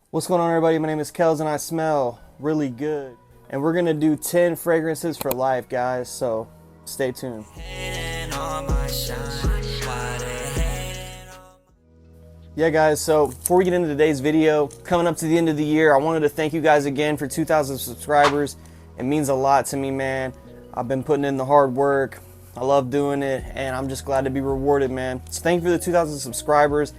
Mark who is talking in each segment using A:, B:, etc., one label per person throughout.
A: What's going on, everybody? My name is Kells and I smell really good. And we're gonna do 10 fragrances for life, guys, so stay tuned. Yeah, guys, so before we get into today's video, coming up to the end of the year, I wanted to thank you guys again for 2,000 subscribers. It means a lot to me, man. I've been putting in the hard work. I love doing it, and I'm just glad to be rewarded, man. So thank you for the 2,000 subscribers.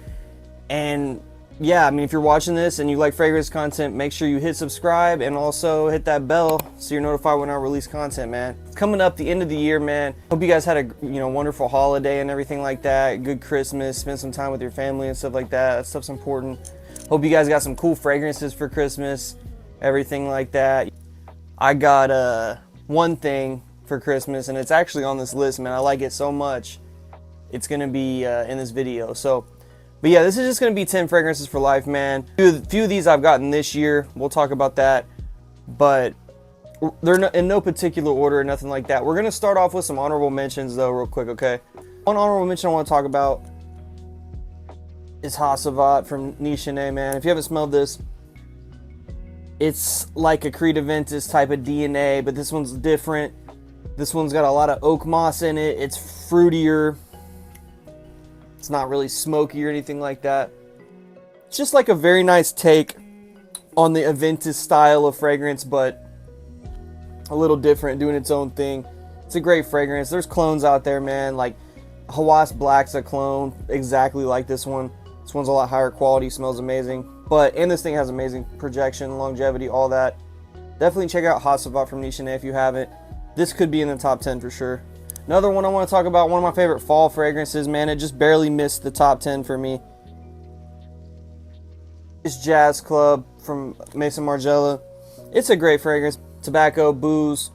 A: And yeah, I mean, if you're watching this and you like fragrance content, make sure you hit subscribe and also hit that bell so you're notified when I release content, man. It's coming up the end of the year, man. Hope you guys had a wonderful holiday and everything like that. Good Christmas, spend some time with your family and stuff like that. That stuff's important. Hope you guys got some cool fragrances for Christmas, everything like that. I got one thing for Christmas, and it's actually on this list, man. I like it so much. It's gonna be in this video. But yeah, this is just going to be 10 fragrances for life, man. A few of these I've gotten this year. We'll talk about that. But they're in no particular order or nothing like that. We're going to start off with some honorable mentions, though, real quick, okay? One honorable mention I want to talk about is Shoutout from Nichene, man. If you haven't smelled this, it's like a Creed Aventus type of DNA, but this one's different. This one's got a lot of oak moss in it. It's fruitier. It's not really smoky or anything like that. It's just like a very nice take on the Aventus style of fragrance, but a little different, doing its own thing. It's a great fragrance. There's clones out there, man. Like Hawas Black's a clone exactly like this one. This one's a lot higher quality, smells amazing. And this thing has amazing projection, longevity, all that. Definitely check out Shoutout from Nichene if you haven't. This could be in the top 10 for sure. Another one I want to talk about, one of my favorite fall fragrances, man. It just barely missed the top 10 for me. It's Jazz Club from Maison Margiela. It's a great fragrance. Tobacco, booze,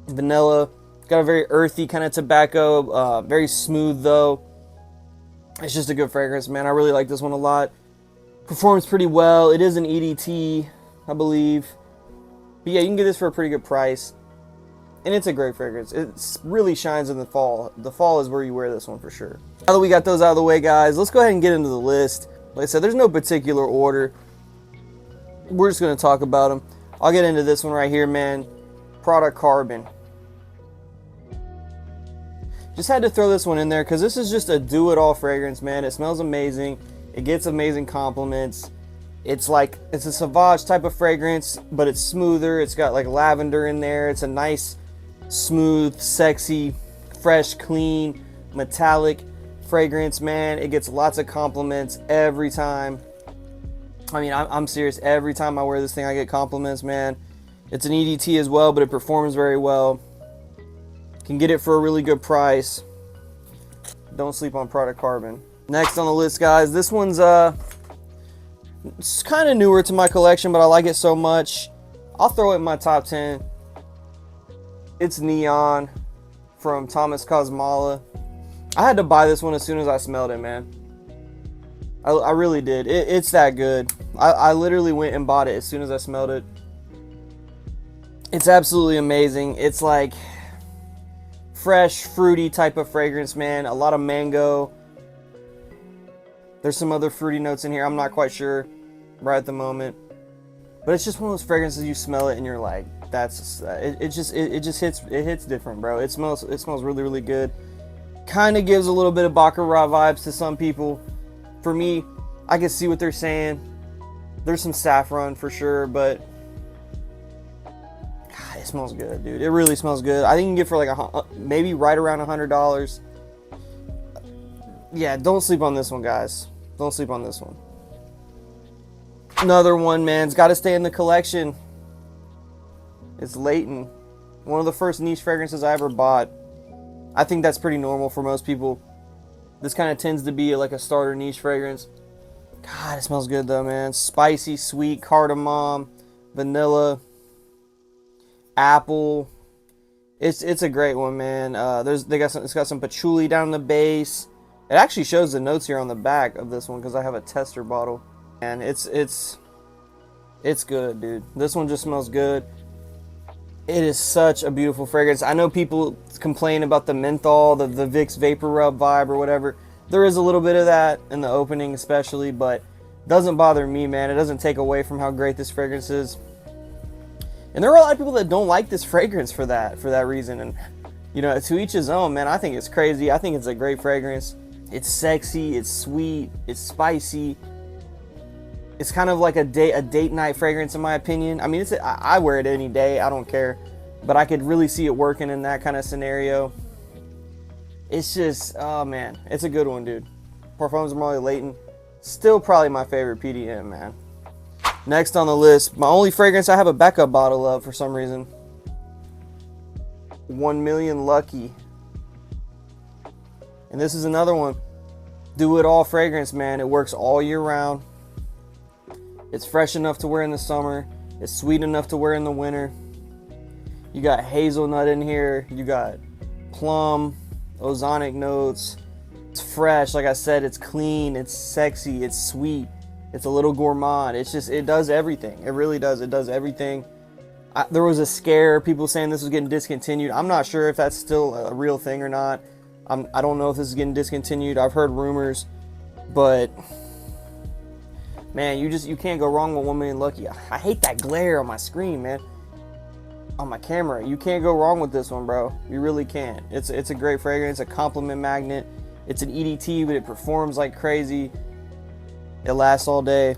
A: vanilla. It's got a very earthy kind of tobacco. Very smooth, though. It's just a good fragrance, man. I really like this one a lot. Performs pretty well. It is an EDT, I believe. But yeah, you can get this for a pretty good price. And it's a great fragrance. It really shines in the fall. The fall is where you wear this one for sure. Now that we got those out of the way, guys, let's go ahead and get into the list. Like I said, there's no particular order. We're just going to talk about them. I'll get into this one right here, man. Product Carbon. Just had to throw this one in there because this is just a do-it-all fragrance, man. It smells amazing. It gets amazing compliments. It's a Sauvage type of fragrance, but it's smoother. It's got like lavender in there. It's a nice, smooth, sexy, fresh, clean, metallic fragrance, man. It gets lots of compliments every time. I mean, I'm serious. Every time I wear this thing, I get compliments, man. It's an EDT as well, but it performs very well. Can get it for a really good price. Don't sleep on Product Carbon. Next on the list, guys, this one's it's kind of newer to my collection, but I like it so much. I'll throw it in my top 10. It's Neon from Thomas Kosmala. I had to buy this one as soon as I smelled it, man. I really did. It's that good. I literally went and bought it as soon as I smelled it. It's absolutely amazing. It's like fresh, fruity type of fragrance, man. A lot of mango. There's some other fruity notes in here. I'm not quite sure right at the moment. But it's just one of those fragrances you smell it and you're like, it just hits different, bro. It smells really, really good. Kind of gives a little bit of Baccarat vibes to some people. For me, I can see what they're saying. There's some saffron for sure, but God, it smells good, dude. It really smells good. I think you can get for like maybe right around $100. Yeah, don't sleep on this one, guys. Don't sleep on this one. Another one, man. It's got to stay in the collection. It's Layton. One of the first niche fragrances I ever bought. I think that's pretty normal for most people. This kind of tends to be like a starter niche fragrance. God, it smells good though, man. Spicy, sweet, cardamom, vanilla, apple. It's a great one, man. It's got some patchouli down the base. It actually shows the notes here on the back of this one because I have a tester bottle. And it's good, dude. This one just smells good. It is such a beautiful fragrance. I know people complain about the menthol, the Vicks Vapor Rub vibe or whatever. There is a little bit of that in the opening especially, but Doesn't bother me, man. It doesn't take away from how great this fragrance is. And there are a lot of people that don't like this fragrance for that reason. And, you know, to each his own, man. I think it's crazy. I think it's a great fragrance. It's sexy, it's sweet, it's spicy. It's kind of like a date night fragrance, in my opinion. I mean, I wear it any day. I don't care. But I could really see it working in that kind of scenario. It's just, oh, man. It's a good one, dude. Parfums Marley Layton. Still probably my favorite PDM, man. Next on the list, my only fragrance I have a backup bottle of for some reason. 1 Million Lucky. And this is another one. Do it all fragrance, man. It works all year round. It's fresh enough to wear in the summer. It's sweet enough to wear in the winter. You got hazelnut in here. You got plum, ozonic notes. It's fresh. Like I said, it's clean. It's sexy. It's sweet. It's a little gourmand. It's just, it does everything. It really does. It does everything. There was a scare, people saying this was getting discontinued. I'm not sure if that's still a real thing or not. I don't know if this is getting discontinued. I've heard rumors, but man, you can't go wrong with 1 Million Lucky. I hate that glare on my screen, man. On my camera. You can't go wrong with this one, bro. You really can't. It's a great fragrance. It's a compliment magnet. It's an EDT, but it performs like crazy. It lasts all day.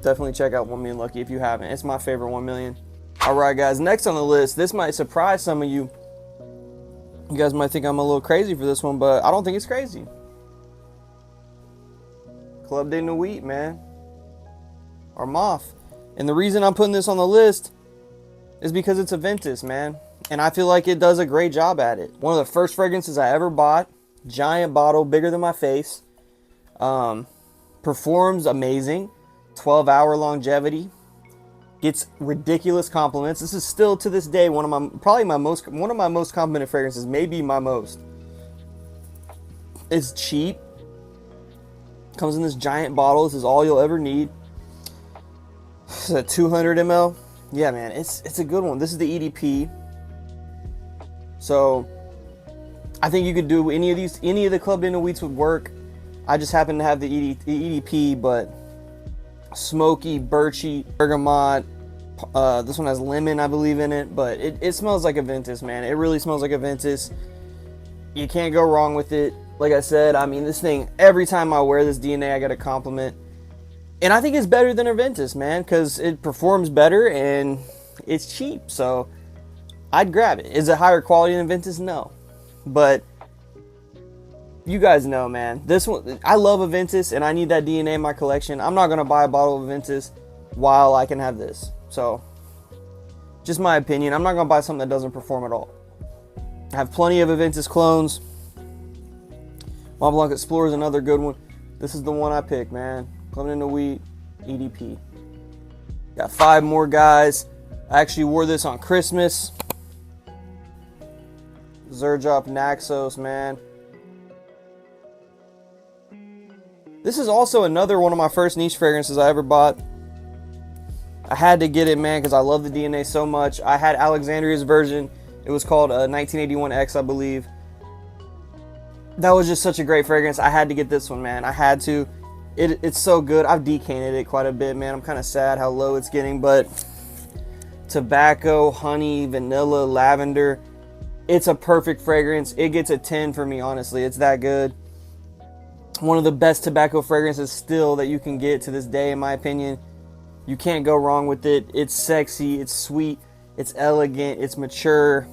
A: Definitely check out 1 Million Lucky if you haven't. It's my favorite 1 Million. All right, guys. Next on the list, this might surprise some of you. You guys might think I'm a little crazy for this one, but I don't think it's crazy. Club de Nuit, man. Or Moth. And the reason I'm putting this on the list is because it's a Ventus, man. And I feel like it does a great job at it. One of the first fragrances I ever bought. Giant bottle, bigger than my face. Performs amazing. 12-hour longevity. Gets ridiculous compliments. This is still to this day one of my most complimented fragrances, maybe my most. It's cheap. Comes in this giant bottle. This is all you'll ever need. It's a 200 ml. Yeah, man, it's a good one. This is the EDP. So I think you could do any of the Club de Nuits would work. I just happen to have the EDP, but smoky, birchy, bergamot. This one has lemon, I believe, in it, but it smells like a Ventus, man. It really smells like a Ventus. You can't go wrong with it. Like I said, I mean, this thing, every time I wear this DNA, I get a compliment. And I think it's better than a Ventus, man, because it performs better and it's cheap. So I'd grab it. Is it higher quality than Ventus? No. But you guys know, man, this one, I love a Ventus and I need that DNA in my collection. I'm not going to buy a bottle of Ventus while I can have this. So just my opinion. I'm not going to buy something that doesn't perform at all. I have plenty of Ventus clones. Mont Blanc Explorer is another good one. This is the one I picked, man. Club de Nuit EDP. Got 5 more, guys. I actually wore this on Christmas. Xerjoff Naxos, man. This is also another one of my first niche fragrances I ever bought. I had to get it, man, because I love the DNA so much. I had Alexandria's version. It was called 1981X, I believe. That was just such a great fragrance. I had to get this one, man. I had to. It's so good. I've decanted it quite a bit, man. I'm kind of sad how low it's getting, but tobacco, honey, vanilla, lavender. It's a perfect fragrance. It gets a 10 for me, honestly. It's that good. One of the best tobacco fragrances still that you can get to this day, in my opinion. You can't go wrong with it. It's sexy. It's sweet. It's elegant. It's mature.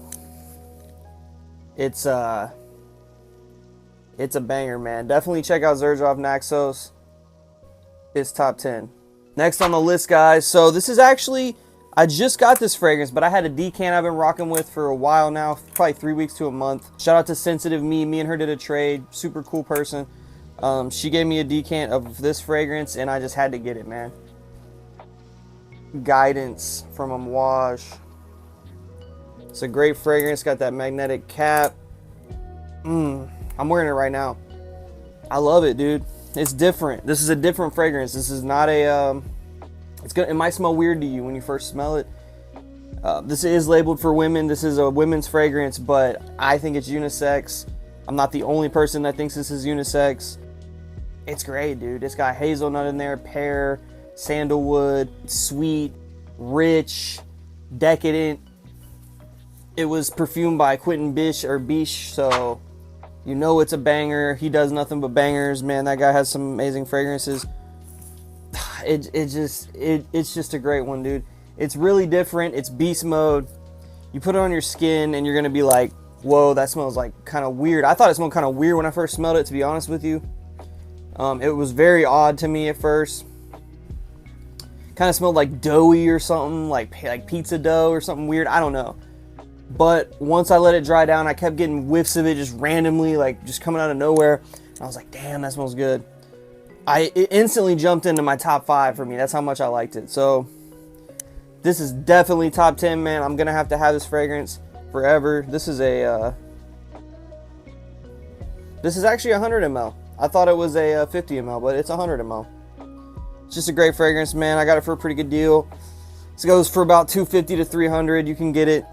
A: It's a banger, man. Definitely check out Xerjoff Naxos. It's top 10. Next on the list, guys. So this is actually, I just got this fragrance, but I had a decant I've been rocking with for a while now, probably 3 weeks to a month. Shout out to Sensitive Me. Me and her did a trade. Super cool person. She gave me a decant of this fragrance, and I just had to get it, man. Guidance from Amouage. It's a great fragrance. Got that magnetic cap. I'm wearing it right now. I love it, dude. It's different. This is a different fragrance. This is not a it might smell weird to you when you first smell it. This is labeled for women. This is a women's fragrance, but I think it's unisex. I'm not the only person that thinks this is unisex. It's great, dude. It's got hazelnut in there, pear, sandalwood, sweet, rich, decadent. It was perfumed by Quentin Bish, so you know it's a banger. He does nothing but bangers, man. That guy has some amazing fragrances. It's just a great one, dude. It's really different. It's beast mode. You put it on your skin and you're gonna be like, whoa, that smells like kind of weird. I thought it smelled kind of weird when I first smelled it, to be honest with you. It was very odd to me at first. Kind of smelled like doughy or something, like pizza dough or something weird. I don't know. But once I let it dry down, I kept getting whiffs of it just randomly, like just coming out of nowhere. And I was like, damn, that smells good. It instantly jumped into my top 5 for me. That's how much I liked it. So this is definitely top 10, man. I'm gonna have to have this fragrance forever. This is actually 100 ml. I thought it was a 50 ml, but it's 100 ml. It's just a great fragrance, man. I got it for a pretty good deal. This goes for about $250 to $300. You can get it.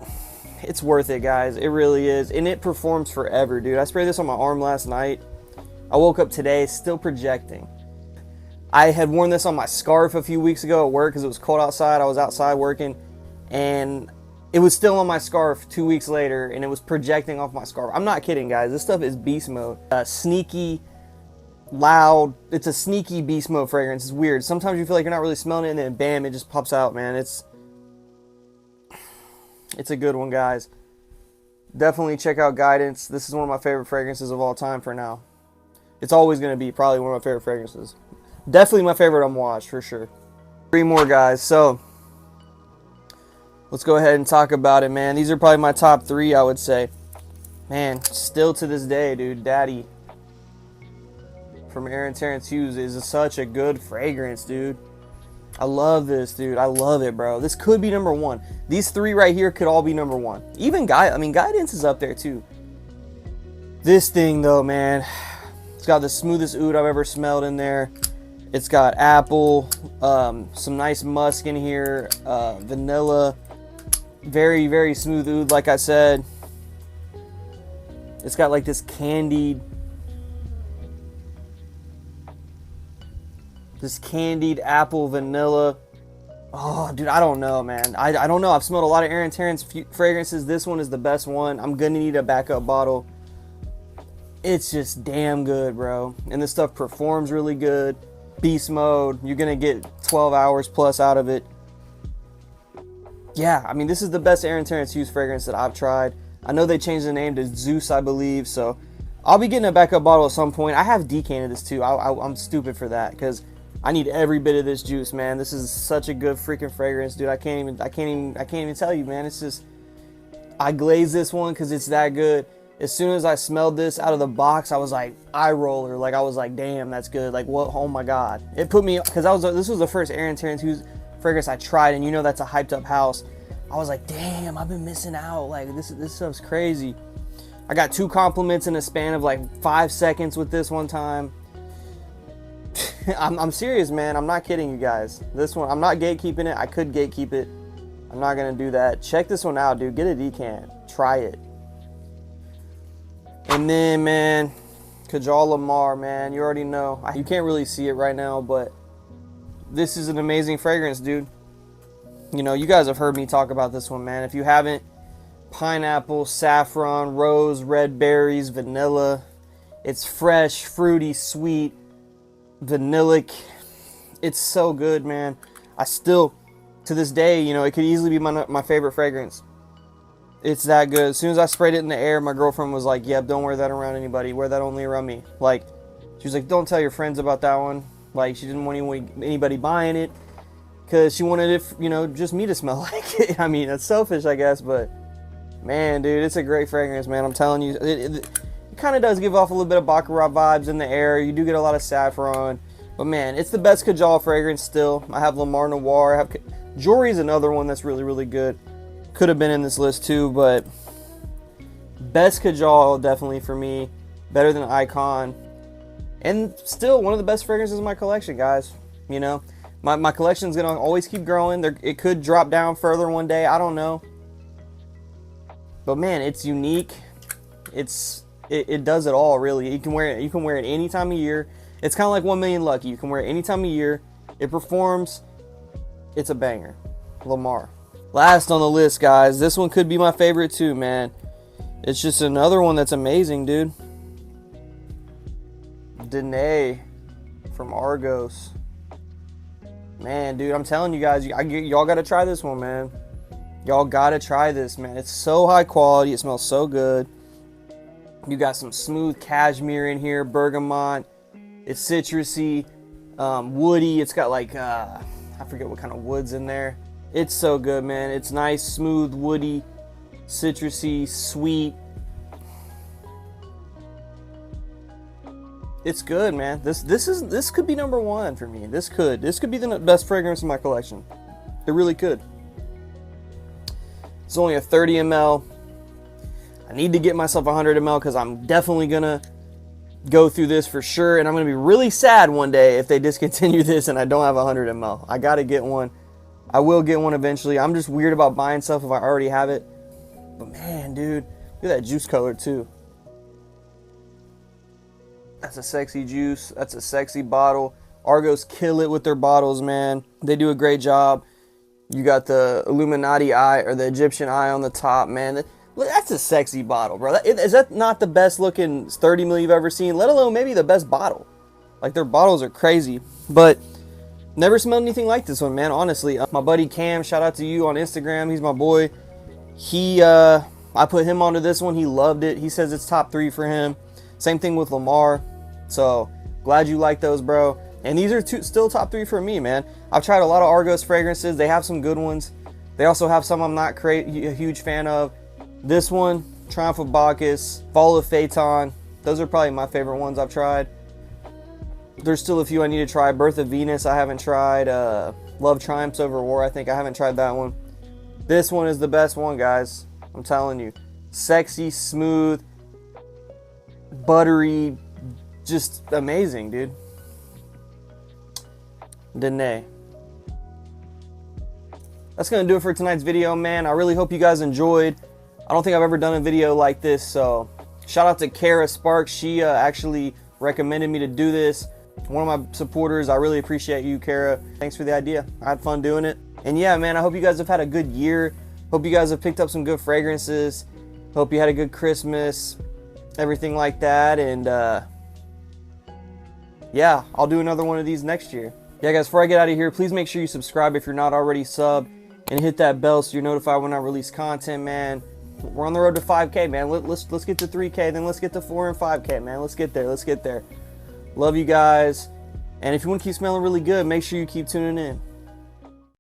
A: It's worth it, guys. It really is. And it performs forever, dude. I sprayed this on my arm last night. I woke up today still projecting. I had worn this on my scarf a few weeks ago at work because it was cold outside. I was outside working, and it was still on my scarf 2 weeks later, and it was projecting off my scarf. I'm not kidding, guys. This stuff is beast mode. Sneaky, loud. It's a sneaky beast mode fragrance. It's weird. Sometimes you feel like you're not really smelling it, and then bam, it just pops out, man. It's a good one, guys. Definitely check out Guidance. This is one of my favorite fragrances of all time for now. It's always going to be probably one of my favorite fragrances. Definitely my favorite on Wash, for sure. 3 more, guys. So let's go ahead and talk about it, man. These are probably my top 3, I would say. Man, still to this day, dude, Daddy from Aaron Terrence Hughes is such a good fragrance, dude. I love this, dude. I love it, bro. This could be number 1. These 3 right here could all be number 1. Even Guidance is up there too. This thing though, man, it's got the smoothest oud I've ever smelled in there. It's got apple, some nice musk in here, vanilla, very, very smooth oud, like I said. It's got like this candied apple vanilla. Oh, dude, I don't know, man. I don't know. I've smelled a lot of Aaron Terrence fragrances. This one is the best one. I'm gonna need a backup bottle. It's just damn good, bro. And this stuff performs really good. Beast mode. You're gonna get 12 hours plus out of it. Yeah, I mean, this is the best Aaron Terrence Hughes fragrance that I've tried. I know they changed the name to Zeus, I believe, so I'll be getting a backup bottle at some point. I have decanted this too. I'm stupid for that because I need every bit of this juice, man. This is such a good freaking fragrance, dude. I can't even tell you, man. It's just, I glazed this one because it's that good. As soon as I smelled this out of the box, I was like, eye roller. Like, I was like, damn, that's good. Like, what? Oh my God. It put me, because this was the first Aaron Terrence Hughes fragrance I tried, and you know that's a hyped up house. I was like, damn, I've been missing out. Like, this stuff's crazy. I got 2 compliments in a span of like 5 seconds with this one time. I'm serious, man. I'm not kidding you guys. This one, I'm not gatekeeping it. I could gatekeep it. I'm not going to do that. Check this one out, dude. Get a decant. Try it. And then, man, Kajal Lamar, man. You already know. You can't really see it right now, but this is an amazing fragrance, dude. You know, you guys have heard me talk about this one, man. If you haven't, pineapple, saffron, rose, red berries, vanilla. It's fresh, fruity, sweet, vanillic. It's so good, man. I still, to this day, you know, it could easily be my favorite fragrance. It's that good. As soon as I sprayed it in the air, my girlfriend was like, yep, don't wear that around anybody. Wear that only around me. Like, she was like, don't tell your friends about that one. Like, she didn't want anybody buying it because she wanted it, you know, just me to smell like it. I mean, that's selfish, I guess, but man, dude, it's a great fragrance, man. I'm telling you, it kind of does give off a little bit of Baccarat vibes in the air. You do get a lot of saffron, but man, it's the best Kajal fragrance still. I have Lamar Noir. I have Jory's another one that's really, really good. Could have been in this list too, but best Kajal definitely for me. Better than Icon. And still one of the best fragrances in my collection, guys. You know, my collection's going to always keep growing. It could drop down further one day. I don't know. But man, it's unique. It does it all, really. You can wear it any time of year. It's kind of like 1 Million Lucky. You can wear it any time of year. It performs. It's a banger. Lamar. Last on the list, guys. This one could be my favorite too, man. It's just another one that's amazing, dude. Danae from Argos. Man, dude, I'm telling you guys, y'all got to try this one, man. Y'all got to try this, man. It's so high quality. It smells so good. You got some smooth cashmere in here, bergamot. It's citrusy, woody. It's got like, I forget what kind of wood's in there. It's so good, man. It's nice, smooth, woody, citrusy, sweet. It's good, man. This could be number one for me. This could be the best fragrance in my collection. It really could. It's only a 30 ml. I need to get myself a 100 ml because I'm definitely gonna go through this for sure, and I'm gonna be really sad one day if they discontinue this and I don't have a 100 ml. I gotta get one. I will get one eventually. I'm just weird about buying stuff if I already have it. But man, dude, look at that juice color too. That's a sexy juice. That's a sexy bottle. Argos kill it with their bottles, man. They do a great job. You got the Illuminati eye or the Egyptian eye on the top, man. That's a sexy bottle, bro. Is that not the best looking 30 ml you've ever seen? Let alone maybe the best bottle. Like, their bottles are crazy. But never smelled anything like this one, man, honestly. My buddy Cam, shout out to you on Instagram. He's my boy. I put him onto this one. He loved it. He says it's top 3 for him. Same thing with Lamar. So glad you like those, bro. And these are still top 3 for me, man. I've tried a lot of Argos fragrances. They have some good ones. They also have some I'm not a huge fan of. This one, Triumph of Bacchus, Fall of Phaeton. Those are probably my favorite ones I've tried. There's still a few I need to try. Birth of Venus I haven't tried. Love Triumphs Over War, I think I haven't tried that one. This one is the best one, guys. I'm telling you. Sexy, smooth, buttery, just amazing, dude. Danae. That's gonna do it for tonight's video, man. I really hope you guys enjoyed. I don't think I've ever done a video like this, so shout out to Kara Sparks. She actually recommended me to do this. One of my supporters. I really appreciate you, Kara. Thanks for the idea. I had fun doing it. And yeah, man, I hope you guys have had a good year. Hope you guys have picked up some good fragrances. Hope you had a good Christmas, everything like that. And yeah, I'll do another one of these next year. Yeah, guys, before I get out of here, please make sure you subscribe if you're not already subbed, and hit that bell so you're notified when I release content, man. We're on the road to 5K, man. Let's get to 3K, then let's get to 4 and 5K, man. Let's get there. Let's get there. Love you guys. And if you want to keep smelling really good, make sure you keep tuning in.